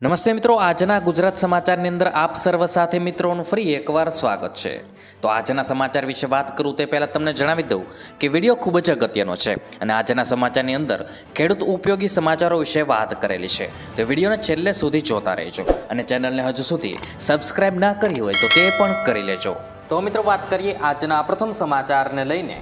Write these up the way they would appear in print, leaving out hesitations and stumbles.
નમસ્તે મિત્રો, આજના ગુજરાત સમાચારની અંદર આપ સર્વ સાથે મિત્રોનું ફરી એકવાર સ્વાગત છે। તો આજના સમાચાર વિશે વાત કરું તે પહેલાં તમને જણાવી દઉં કે વિડીયો ખૂબ જ અગત્યનો છે અને આજના સમાચારની અંદર ખેડૂત ઉપયોગી સમાચારો વિશે વાત કરેલી છે। તો વિડીયોને છેલ્લે સુધી જોતા રહેજો અને ચેનલને હજુ સુધી સબસ્ક્રાઇબ ના કરી હોય તો તે પણ કરી લેજો। તો મિત્રો વાત કરીએ આજના પ્રથમ સમાચારને લઈને।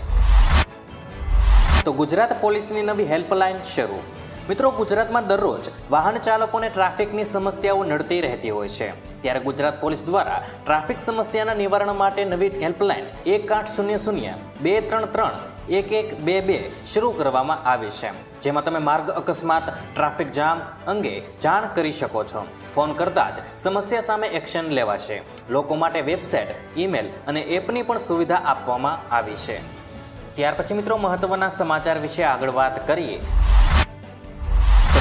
તો ગુજરાત પોલીસની નવી હેલ્પલાઇન શરૂ। મિત્રો, ગુજરાતમાં દરરોજ વાહન ચાલકોને ટ્રાફિકની સમસ્યાઓ નડતી રહેતી હોય છે, ત્યારે ગુજરાત પોલીસ દ્વારા ટ્રાફિક સમસ્યાના નિવારણ માટે નવી હેલ્પલાઇન 1800-233-1122 શરૂ કરવામાં આવી છે, જેમાં તમે માર્ગ અકસ્માત, ટ્રાફિક જામ અંગે જાણ કરી શકો છો। ફોન કરતા જ સમસ્યા સામે એક્શન લેવાશે। લોકો માટે વેબસાઇટ, ઈમેલ અને એપની પણ સુવિધા આપવામાં આવી છે। ત્યાર પછી મિત્રો મહત્વના સમાચાર વિશે આગળ વાત કરીએ।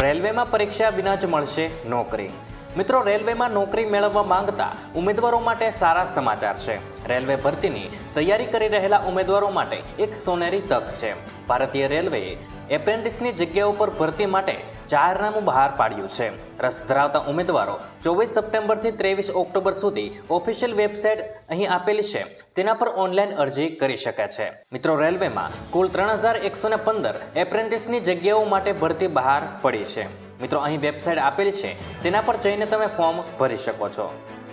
રેલવેમાં પરીક્ષા વિના જ મળશે નોકરી। મિત્રો, રેલવેમાં નોકરી મેળવવા માંગતા ઉમેદવારો માટે સારા સમાચાર છે। રેલવે ભરતીની તૈયારી કરી રહેલા ઉમેદવારો માટે એક સોનેરી તક છે। ભારતીય રેલવેએ એપ્રેન્ટિસની જગ્યાઓ પર ભરતી માટે જાહેરનામું બહાર પાડ્યું છે। રસ ધરાવતા ઉમેદવારો 24 સપ્ટેમ્બરથી 23 ઓક્ટોબર સુધી ઓફિશિયલ વેબસાઇટ અહીં આપેલી છે, તેના પર ઓનલાઈન અરજી કરી શકે છે। મિત્રો, રેલવેમાં કુલ 3115 એપ્રેન્ટિસની જગ્યાઓ માટે ભરતી બહાર પડી છે। મિત્રો, અહીં વેબસાઇટ આપેલી છે, તેના પર જઈને તમે ફોર્મ ભરી શકો છો।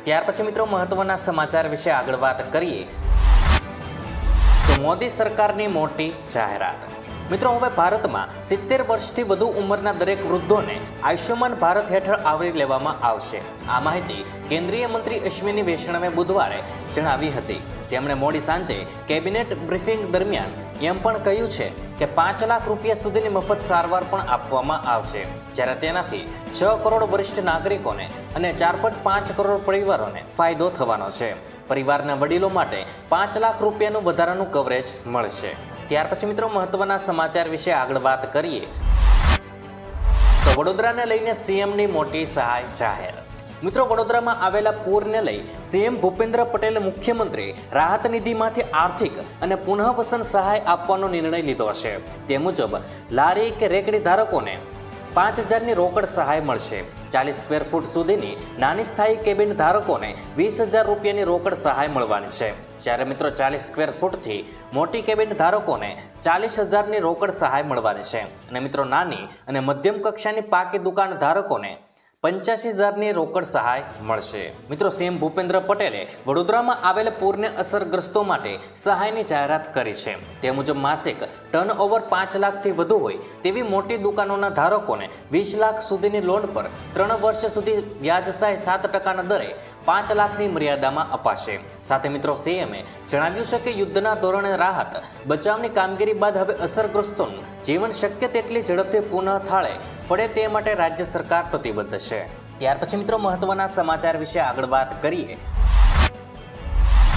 ત્યાર પછી મિત્રો મહત્વના સમાચાર વિશે આગળ વાત કરીએ। તો મોદી સરકારની મોટી જાહેરાત। મિત્રો, હવે ભારતમાં 70 વર્ષથી વધુ ઉંમરના દરેક વૃદ્ધોને આયુષ્યમાન ભારત હેઠળ આવરી લેવામાં આવશે। આ માહિતી કેન્દ્રીય મંત્રી અશ્વિની વૈષ્ણવે બુધવારે જણાવી હતી। તેમણે મોડી સાંજે કેબિનેટ બ્રીફિંગ દરમિયાન એમ પણ કહ્યું છે કે 5 લાખ રૂપિયા સુધીની મફત સારવાર પણ આપવામાં આવશે, જ્યારે તેનાથી 6 કરોડ વરિષ્ઠ નાગરિકોને અને 4.5 કરોડ પરિવારોને ફાયદો થવાનો છે। પરિવારના વડીલો માટે 5 લાખ રૂપિયાનું વધારાનું કવરેજ મળશે। ત્યાર પછી મિત્રો મહત્વના સમાચાર વિશે આગળ વાત કરીએ। તો વડોદરાને લઈને સીએમની મોટી સહાય જાહેર। મિત્રો, વડોદરામાં આવેલા પૂરને લઈ સીએમ ભૂપેન્દ્ર પટેલે મુખ્યમંત્રી રાહત નિધિમાંથી આર્થિક અને પુનઃવસન સહાય આપવાનો નિર્ણય લીધો છે। તે મુજબ લારી કે રેકડી ધારકોને 5000ની રોકડ સહાય મળશે। 40 સ્ક્વેર ફૂટ સુધીની નાની સ્થાયી કેબિન ધારકોને 20000 રૂપિયાની રોકડ સહાય મળવાની છે, જ્યારે મિત્રો 40 સ્ક્વેર ફૂટથી મોટી કેબિન ધારકોને 40000ની રોકડ સહાય મળવાની છે અને મિત્રો નાની અને મધ્યમ કક્ષાની પાકી દુકાન ધારકોને 85000ની રોકડ સહાય મળશે। મિત્રો, સીએમ ભૂપેન્દ્ર પટેલે વડોદરામાં આવેલ પૂરને અસરગ્રસ્તો માટે સહાયની જાહેરાત કરી છે। તે મુજબ માસિક ટર્નઓવર 5 લાખથી વધુ હોય તેવી મોટી દુકાનોના ધારકોને 20 લાખ સુધીની લોન પર 3 વર્ષ સુધી વ્યાજ સહાય 7% દરે 5 લાખની મર્યાદામાં અપાશે। સાથે મિત્રો સીએમએ જણાવ્યું છે કે યુદ્ધના ધોરણે રાહત બચાવની કામગીરી બાદ હવે અસરગ્રસ્તોનું જીવન શક્ય તેટલી ઝડપથી પુનઃ થાળે પડે તે માટે રાજ્ય સરકાર પ્રતિબદ્ધ છે। ત્યાર પછી મિત્રો મહત્વના સમાચાર વિશે આગળ વાત કરીએ।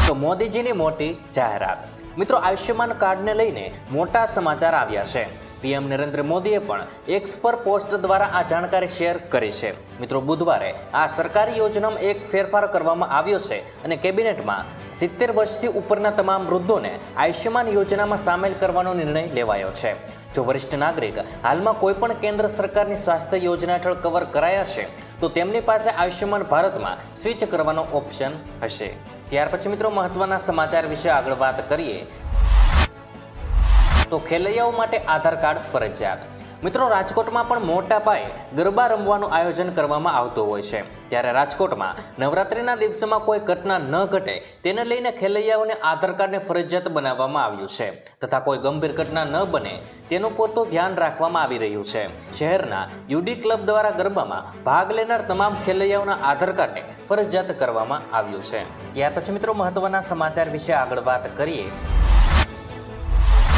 તો મોદીજીની મોટી જાહેરાત। મિત્રો, આયુષ્યમાન કાર્ડને લઈને મોટા સમાચાર આવ્યા છે। પીએમ નરેન્દ્ર મોદીએ પણ એક્સ પર પોસ્ટ દ્વારા આ જાણકારી શેર કરી છે। મિત્રો, બુધવારે આ સરકારી યોજનામાં એક ફેરફાર કરવામાં આવ્યો છે અને કેબિનેટમાં 70 વર્ષથી ઉપરના તમામ વૃદ્ધોને આયુષ્યમાન યોજનામાં સામેલ કરવાનો નિર્ણય લેવાયો છે। જો વરિષ્ઠ નાગરિક હાલમાં કોઈપણ કેન્દ્ર સરકારની સ્વાસ્થ્ય યોજના હેઠળ કવર કરાયા છે તો તેમની પાસે આયુષ્યમાન ભારતમાં સ્વિચ કરવાનો ઓપ્શન હશે। ત્યાર પછી મિત્રો મહત્વના સમાચાર વિશે આગળ વાત કરીએ। તો ખેલૈયાઓ માટે આધાર કાર્ડ ફરજિયાત। મિત્રો, રાજકોટમાં પણ મોટા પાયે ગરબા રમવાનું આયોજન કરવામાં આવતું હોય છે, ત્યારે રાજકોટમાં નવરાત્રિના દિવસોમાં કોઈ ઘટના ન ઘટે તેને લઈને ખેલૈયાઓને આધાર કાર્ડને ફરજિયાત બનાવવામાં આવ્યું છે તથા કોઈ ગંભીર ઘટના ન બને તેનું પૂરતું ધ્યાન રાખવામાં આવી રહ્યું છે। શહેરના યુડી ક્લબ દ્વારા ગરબામાં ભાગ લેનાર તમામ ખેલૈયાઓના આધાર કાર્ડને ફરજિયાત કરવામાં આવ્યું છે। ત્યાર પછી મિત્રો મહત્વના સમાચાર વિશે આગળ વાત કરીએ।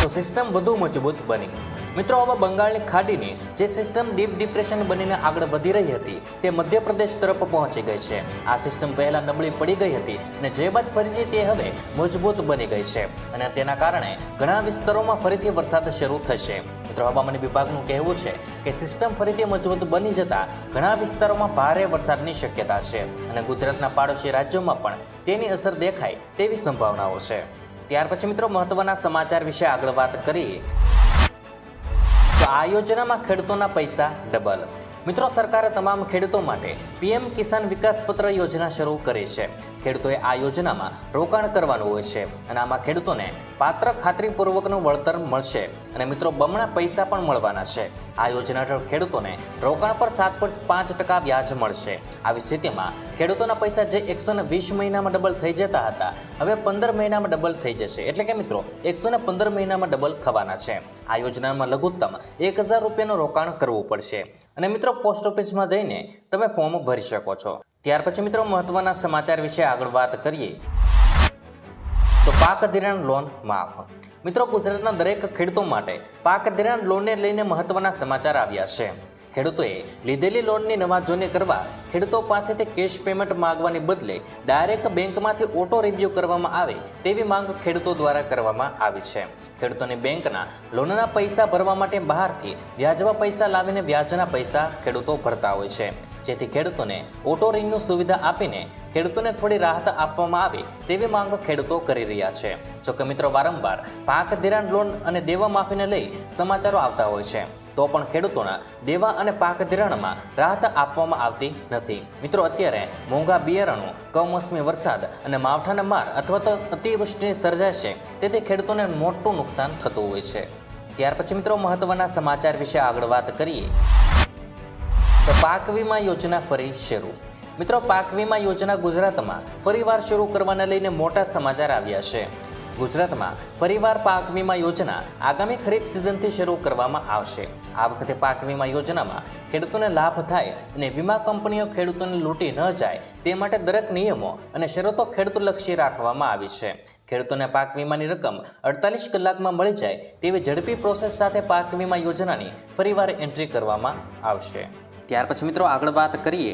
તો સિસ્ટમ વધુ મજબૂત બની। મિત્રો, હવે બંગાળની ખાડીની જે સિસ્ટમ ડીપ ડિપ્રેશન બનીને આગળ વધી રહી હતી તે મધ્યપ્રદેશ તરફ પહોંચી ગઈ છે। આ સિસ્ટમ પહેલાં નબળી પડી ગઈ હતી અને જે બાદ ફરીથી તે હવે મજબૂત બની ગઈ છે અને તેના કારણે ઘણા વિસ્તારોમાં ફરીથી વરસાદ શરૂ થશે। મિત્રો, હવામાન વિભાગનું કહેવું છે કે સિસ્ટમ ફરીથી મજબૂત બની જતાં ઘણા વિસ્તારોમાં ભારે વરસાદની શક્યતા છે અને ગુજરાતના પાડોશી રાજ્યોમાં પણ તેની અસર દેખાય તેવી સંભાવનાઓ છે। ત્યાર પછી મિત્રો મહત્વના સમાચાર વિશે આગળ વાત કરીએ। તો આ યોજનામાં ખેડૂતોના પૈસા ડબલ। મિત્રો, સરકારે તમામ ખેડૂતો માટે પીએમ કિસાન વિકાસ પત્ર યોજના શરૂ કરી છે. ખેડૂતોએ આ યોજનામાં રોકાણ કરવાનું હોય છે અને આમાં ખેડૂતોને પાત્ર ખાતરીપૂર્વકનું વળતર મળશે અને મિત્રો બમણા પૈસા પણ મળવાના છે. આ યોજના હેઠળ ખેડૂતોને રોકાણ પર 7.5% વ્યાજ મળશે. આવી સ્થિતિમાં ખેડૂતોના પૈસા જે 120 મહિનામાં ડબલ થઈ જતા હતા, હવે 15 મહિનામાં ડબલ થઈ જશે. એટલે કે મિત્રો 115 મહિનામાં ડબલ થવાના છે. આ યોજનામાં લઘુત્તમ 1000 રૂપિયાનું રોકાણ કરવું પડશે અને મિત્રો પોસ્ટ ઓફિસમાં જઈને તમે ફોર્મ ભરી શકો છો. ત્યાર પછી મિત્રો મહત્વના સમાચાર વિશે આગળ વાત કરીએ તો પાક ધિરાણ લોન માફ. મિત્રો, ગુજરાતના દરેક ખેડૂતો માટે પાક ધિરાણ લોનને લઈને મહત્વના સમાચાર આવ્યા છે. ખેડૂતોએ લીધેલી લોનની નવાજોની કરવા ખેડૂતો પાસેથી કેશ પેમેન્ટ માંગવાની બદલે ડાયરેક્ટ બેંકમાંથી ઓટો રિવ્યૂ કરવામાં આવે તેવી માંગ ખેડૂતો દ્વારા કરવામાં આવી છે. ખેડૂતોને બેંકના લોનના પૈસા ભરવા માટે બહારથી વ્યાજવા પૈસા લાવીને વ્યાજના પૈસા ખેડૂતો ભરતા હોય છે. જેથી ખેડૂતોને ઓટો રિન્યુ સુવિધા આપીને ખેડૂતોને થોડી રાહત આપવામાં આવે તેવી માંગ ખેડૂતો કરી રહ્યા છે. જોકે મિત્રો વારંવાર પાક ધિરાણ લોન અને દેવા માફીને લઈ સમાચારો આવતા હોય છે, તો પણ ખેડૂતોના દેવા અને પાક ધિરાણમાં રાહત આપવામાં આવતી નથી. મિત્રો, અત્યારે મોંઘા બિયારણો, કમોસમી વરસાદ અને માવઠાના માર અથવા તો અતિવૃષ્ટિ સર્જાય છે, તેથી ખેડૂતોને મોટું નુકસાન થતું હોય છે. ત્યાર પછી મિત્રો મહત્વના સમાચાર વિશે આગળ વાત કરીએ તો પાક વીમા યોજના ફરી શરૂ. મિત્રો, પાક વીમા યોજના ગુજરાતમાં ફરીવાર શરૂ કરવાને લઈને મોટા સમાચાર આવ્યા છે. ગુજરાતમાં ફરીવાર પાક વીમા યોજના આગામી ખરીફ સિઝનથી શરૂ કરવામાં આવશે. આ વખતે પાક વીમા યોજનામાં ખેડૂતોને લાભ થાય અને વીમા કંપનીઓ ખેડૂતોને લૂંટી ન જાય તે માટે દરેક નિયમો અને શરતો ખેડૂતલક્ષી રાખવામાં આવી છે. ખેડૂતોને પાક વીમાની રકમ 48 કલાકમાં મળી જાય તેવી ઝડપી પ્રોસેસ સાથે પાક વીમા યોજનાની ફરીવાર એન્ટ્રી કરવામાં આવશે. ત્યાર પછી મિત્રો આગળ વાત કરીએ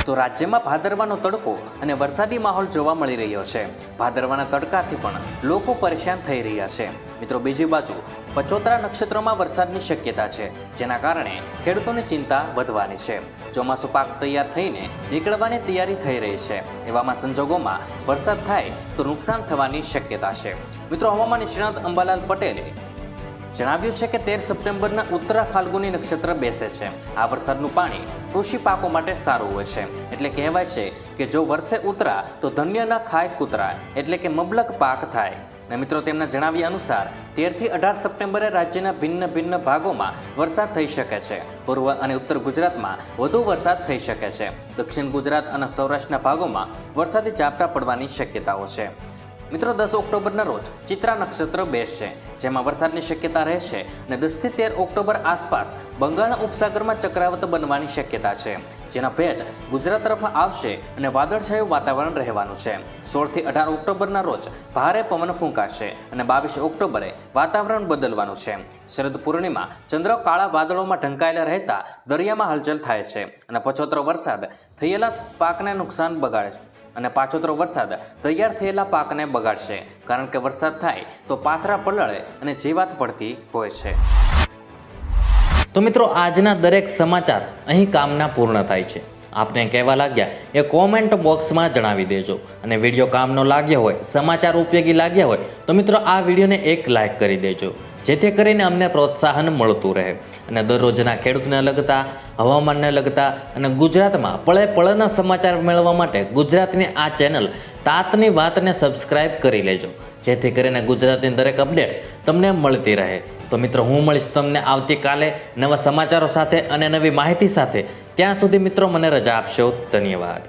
તો રાજ્યમાં ભાદરવાનો તડકો અને વરસાદી માહોલ જોવા મળી રહ્યો છે. ભાદરવાના તડકાથી પણ લોકો પરેશાન થઈ રહ્યા છે. મિત્રો, બીજી બાજુ પછોતરા નક્ષત્રોમાં વરસાદની શક્યતા છે, જેના કારણે ખેડૂતોની ચિંતા વધવાની છે. ચોમાસું પાક તૈયાર થઈને નીકળવાની તૈયારી થઈ રહી છે. એવામાં સંજોગોમાં વરસાદ થાય તો નુકસાન થવાની શક્યતા છે. મિત્રો, હવામાન નિષ્ણાત અંબાલાલ પટેલે જણાવ્યું છે કે 13 સપ્ટેમ્બરના ઉત્તરા ફાલ્ગુની નક્ષત્ર બેસે છે. આ વરસાદનું પાણી કૃષિ પાકો માટે સારું હોય છે. એટલે કહેવાય છે કે જો વર્ષે ઉતરા તો ધન્ય ન ખાય કૂતરા, એટલે કે મબલક પાક થાય. અને મિત્રો, તેમના જણાવ્યા અનુસાર 13 થી 18 સપ્ટેમ્બરે રાજ્યના ભિન્ન ભાગોમાં વરસાદ થઈ શકે છે. પૂર્વ અને ઉત્તર ગુજરાતમાં વધુ વરસાદ થઈ શકે છે. દક્ષિણ ગુજરાત અને સૌરાષ્ટ્રના ભાગોમાં વરસાદી ઝાપટા પડવાની શક્યતાઓ છે. મિત્રો, 10 ઓક્ટોબરના રોજ ચિત્રા નક્ષત્ર બેસશે, જેમાં વરસાદની શક્યતા રહેશે અને 10 થી 13 ઓક્ટોબર આસપાસ બંગાળના ઉપસાગરમાં ચક્રાવત બનવાની શક્યતા છે, જેના ભેજ ગુજરાત તરફ આવશે અને વાદળછાયું વાતાવરણ રહેવાનું છે. 16 થી 18 ઓક્ટોબરના રોજ ભારે પવન ફૂંકાશે અને 22 ઓક્ટોબરે વાતાવરણ બદલવાનું છે. શરદ પૂર્ણિમા ચંદ્ર કાળા વાદળોમાં ઢંકાયેલા રહેતા દરિયામાં હલચલ થાય છે અને પછોતરો વરસાદ થયેલા પાકને નુકસાન બગાડે છે અને પાછોતરો વરસાદ તૈયાર થયેલા પાકને બગાડશે, કારણ કે વરસાદ થાય તો પાથરા પલળે અને જીવાત પડતી હોય છે. તો મિત્રો, આજના દરેક સમાચાર અહીં કામના પૂર્ણ થાય છે. આપને કહેવા લાગ્યા એ કોમેન્ટ બોક્સમાં જણાવી દેજો અને વિડીયો કામનો લાગ્યો હોય, સમાચાર ઉપયોગી લાગ્યા હોય તો મિત્રો આ વિડીયોને એક લાઇક કરી દેજો, જેથી કરીને અમને પ્રોત્સાહન મળતું રહે અને દરરોજના ખેડૂતને લગતા, હવામાનને લગતા અને ગુજરાતમાં પળે પળના સમાચાર મેળવવા માટે ગુજરાતની આ ચેનલ તાતની વાતને સબસ્ક્રાઇબ કરી લેજો, જેથી કરીને ગુજરાતની દરેક અપડેટ્સ તમને મળતી રહે. તો મિત્રો, હું મળીશ તમને આવતીકાલે નવા સમાચારો સાથે અને નવી માહિતી સાથે. ત્યાં સુધી મિત્રો મને રજા આપશો. ધન્યવાદ.